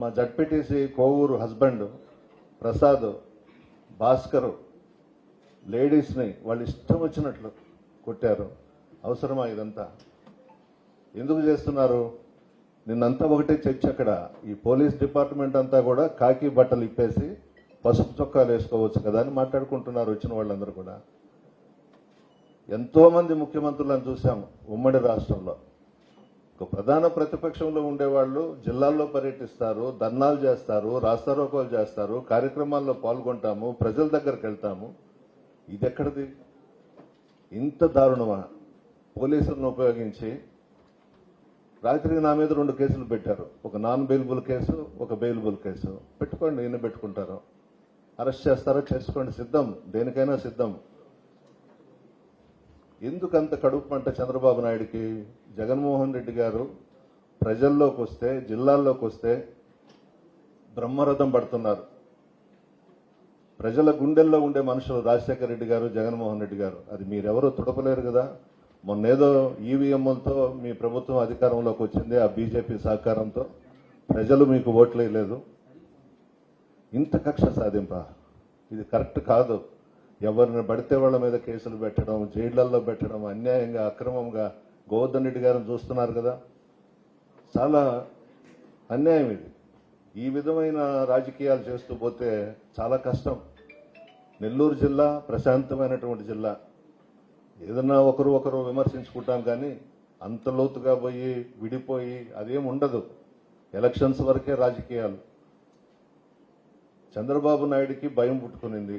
మా ZPTC Kovur husband Prasad Bhaskar లేడీస్ని వాళ్ళు ఇష్టం వచ్చినట్లు కొట్టారు. అవసరమా ఇదంతా? ఎందుకు చేస్తున్నారు? నిన్నంతా ఒకటే చర్చ. అక్కడ ఈ పోలీస్ డిపార్ట్మెంట్ అంతా కూడా కాకి బట్టలు ఇప్పేసి పసుపు చొక్కాలు వేసుకోవచ్చు కదా అని మాట్లాడుకుంటున్నారు వచ్చిన వాళ్ళందరూ కూడా. ఎంతో మంది ముఖ్యమంత్రులను చూసాము ఉమ్మడి రాష్ట్రంలో. ఒక ప్రధాన ప్రతిపక్షంలో ఉండేవాళ్ళు జిల్లాల్లో పర్యటిస్తారు, ధర్నాలు చేస్తారు, రాస్తారోకోలు చేస్తారు, కార్యక్రమాల్లో పాల్గొంటాము, ప్రజల దగ్గరికి వెళ్తాము. ఇది ఎక్కడిది? ఇంత దారుణమా? పోలీసులను ఉపయోగించి రాత్రికి నా మీద 2 కేసులు పెట్టారు. ఒక నాన్ బెయిలబుల్ కేసు, ఒక బెయిలబుల్ కేసు. పెట్టుకోండి, ఈయన పెట్టుకుంటారు. అరెస్ట్ చేస్తారో చేసుకోండి, సిద్ధం, దేనికైనా సిద్ధం. ఎందుకంత కడుపు మంట చంద్రబాబు నాయుడికి? జగన్మోహన్ రెడ్డి గారు ప్రజల్లోకి వస్తే, జిల్లాల్లోకి వస్తే బ్రహ్మరథం పడుతున్నారు. ప్రజల గుండెల్లో ఉండే మనుషులు రాజశేఖర రెడ్డి గారు, జగన్మోహన్ రెడ్డి గారు. అది మీరెవరూ తుడపలేరు కదా. మొన్నేదో ఈవీఎంలతో మీ ప్రభుత్వం అధికారంలోకి వచ్చింది, ఆ బీజేపీ సహకారంతో. ప్రజలు మీకు ఓట్లు వేయలేదు. ఇంత కక్ష సాధింప? ఇది కరెక్ట్ కాదు. ఎవరిని పడితే వాళ్ళ మీద కేసులు పెట్టడం, జైళ్లలో పెట్టడం, అన్యాయంగా అక్రమంగా. గోవర్ధన్ రెడ్డి గారిని చూస్తున్నారు కదా, చాలా అన్యాయం ఇది. ఈ విధమైన రాజకీయాలు చేస్తూ పోతే చాలా కష్టం. నెల్లూరు జిల్లా ప్రశాంతమైనటువంటి జిల్లా. ఏదన్నా ఒకరు విమర్శించుకుంటాం కానీ అంత లోతుగా పోయి విడిపోయి అదేం ఉండదు. ఎలక్షన్స్ వరకే రాజకీయాలు. చంద్రబాబు నాయుడికి భయం పుట్టుకునింది.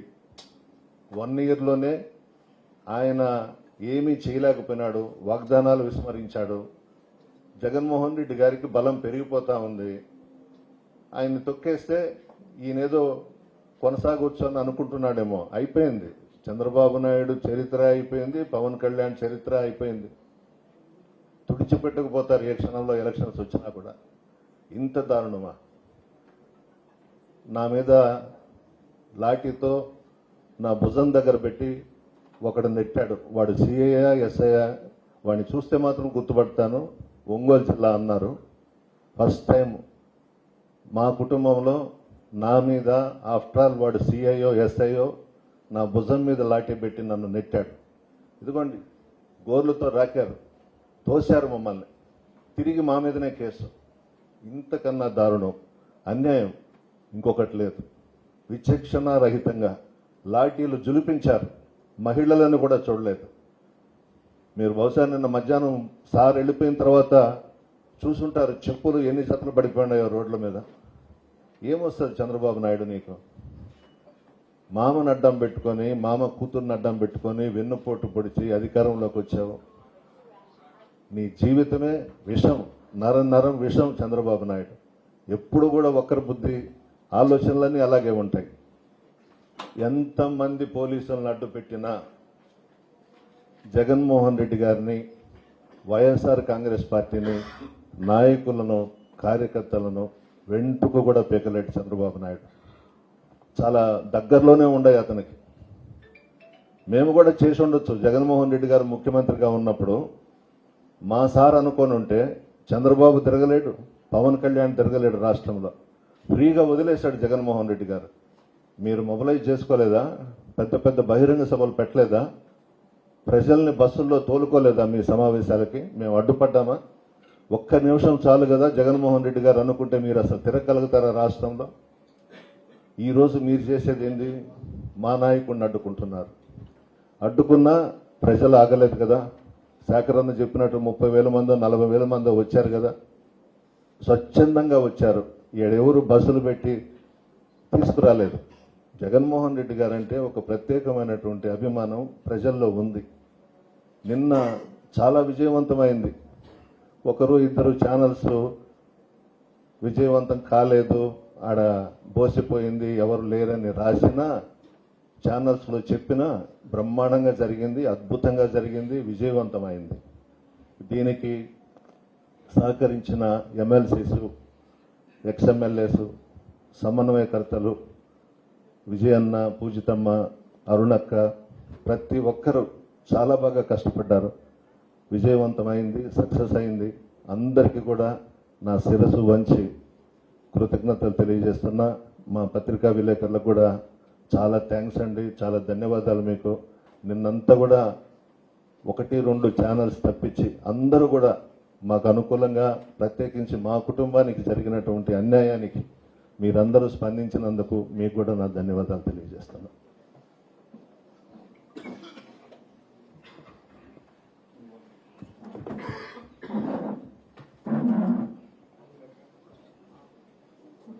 1 ఇయర్లోనే ఆయన ఏమీ చేయలేకపోయినాడు, వాగ్దానాలు విస్మరించాడు. జగన్మోహన్ రెడ్డి గారికి బలం పెరిగిపోతా ఉంది. ఆయన్ని తొక్కేస్తే ఈయనేదో కొనసాగొచ్చు అని అనుకుంటున్నాడేమో. అయిపోయింది. చంద్రబాబు నాయుడు చరిత్ర అయిపోయింది, పవన్ కళ్యాణ్ చరిత్ర అయిపోయింది. తుడిచిపెట్టకపోతారు ఏ క్షణంలో ఎలక్షన్స్ వచ్చినా కూడా. ఇంత దారుణమా? నా మీద లాఠీతో నా భుజం దగ్గర పెట్టి ఒకడు నెట్టాడు. వాడు సిఐయా ఎస్ఐయా? వాడిని చూస్తే మాత్రం గుర్తుపడతాను. ఒంగోలు జిల్లా అన్నారు. ఫస్ట్ టైం మా కుటుంబంలో నా మీద, ఆఫ్టర్ ఆల్ వాడు సిఐఓ ఎస్ఐఓ, నా భుజం మీద లాఠీ పెట్టి నన్ను నెట్టాడు. ఇదిగోండి, గోర్లతో రాకారు, తోశారు మమ్మల్ని. తిరిగి మా మీదనే కేసు. ఇంతకన్నా దారుణం, అన్యాయం ఇంకొకటి లేదు. విచక్షణ రహితంగా లాఠీలు జులిపించారు. మహిళలను కూడా చూడలేదు. మీరు బహుశా నిన్న మధ్యాహ్నం సార్ వెళ్ళిపోయిన తర్వాత చూసుంటారు, చెప్పులు ఎన్ని జతలు పడిపోయినాయో రోడ్ల మీద. ఏమొస్తుంది చంద్రబాబు నాయుడు నీకు? మామను అడ్డం పెట్టుకొని, మామ కూతుర్ని అడ్డం పెట్టుకొని వెన్నుపోటు పొడిచి అధికారంలోకి వచ్చావు. నీ జీవితమే విషం, నరం నరం విషం చంద్రబాబు నాయుడు. ఎప్పుడు కూడా ఒక్కరి బుద్ధి, ఆలోచనలన్నీ అలాగే ఉంటాయి. ఎంతమంది పోలీసులను అడ్డు పెట్టినా జగన్మోహన్ రెడ్డి గారిని, వైఎస్ఆర్ కాంగ్రెస్ పార్టీని, నాయకులను, కార్యకర్తలను వెంటుకు కూడా పీకలేడు చంద్రబాబు నాయుడు. చాలా దగ్గరలోనే ఉండే అతనికి. మేము కూడా చేసి ఉండొచ్చు. జగన్మోహన్ రెడ్డి గారు ముఖ్యమంత్రిగా ఉన్నప్పుడు మా సార్ అనుకొని ఉంటే చంద్రబాబు తిరగలేడు, పవన్ కళ్యాణ్ తిరగలేడు. రాష్ట్రంలో ఫ్రీగా వదిలేశాడు జగన్మోహన్ రెడ్డి గారు. మీరు మొబిలైజ్ చేసుకోలేదా? పెద్ద పెద్ద బహిరంగ సభలు పెట్టలేదా? ప్రజల్ని బస్సుల్లో తోలుకోలేదా మీ సమావేశాలకి? మేము అడ్డుపడ్డామా? ఒక్క నిమిషం చాలు కదా జగన్మోహన్ రెడ్డి గారు అనుకుంటే మీరు అసలు తిరగలుగుతారా రాష్ట్రంలో? ఈరోజు మీరు చేసేది ఏంది? మా నాయకుడిని అడ్డుకుంటున్నారు. అడ్డుకున్నా ప్రజలు ఆగలేదు కదా. శాఖరన్న చెప్పినట్టు 30,000 మందో 40,000 మందో వచ్చారు కదా. స్వచ్ఛందంగా వచ్చారు. ఎవరు బస్సులు పెట్టి తీసుకురాలేదు. జగన్మోహన్ రెడ్డి గారంటే ఒక ప్రత్యేకమైనటువంటి అభిమానం ప్రజల్లో ఉంది. నిన్న చాలా విజయవంతమైంది. 1-2 ఛానల్స్ విజయవంతం కాలేదు, ఆడ బోసిపోయింది, ఎవరు లేరని రాసినా, ఛానల్స్లో చెప్పినా బ్రహ్మాండంగా జరిగింది, అద్భుతంగా జరిగింది, విజయవంతమైంది. దీనికి సహకరించిన ఎమ్మెల్సీసు, ఎక్స్ఎమ్మెల్యేసు, సమన్వయకర్తలు విజయన్న, పూజితమ్మ, అరుణక్క, ప్రతి ఒక్కరూ చాలా బాగా కష్టపడ్డారు. విజయవంతమైంది, సక్సెస్ అయింది. అందరికీ కూడా నా శిరస్సు వంచి కృతజ్ఞతలు తెలియజేస్తున్నా. మా పత్రికా విలేకరులకు కూడా చాలా థ్యాంక్స్ అండి, చాలా ధన్యవాదాలు మీకు. నిన్నంతా కూడా 1-2 ఛానల్స్ తప్పించి అందరూ కూడా మాకు అనుకూలంగా, ప్రత్యేకించి మా కుటుంబానికి జరిగినటువంటి అన్యాయానికి మీరందరూ స్పందించినందుకు మీకు కూడా నా ధన్యవాదాలు తెలియజేస్తున్నాను.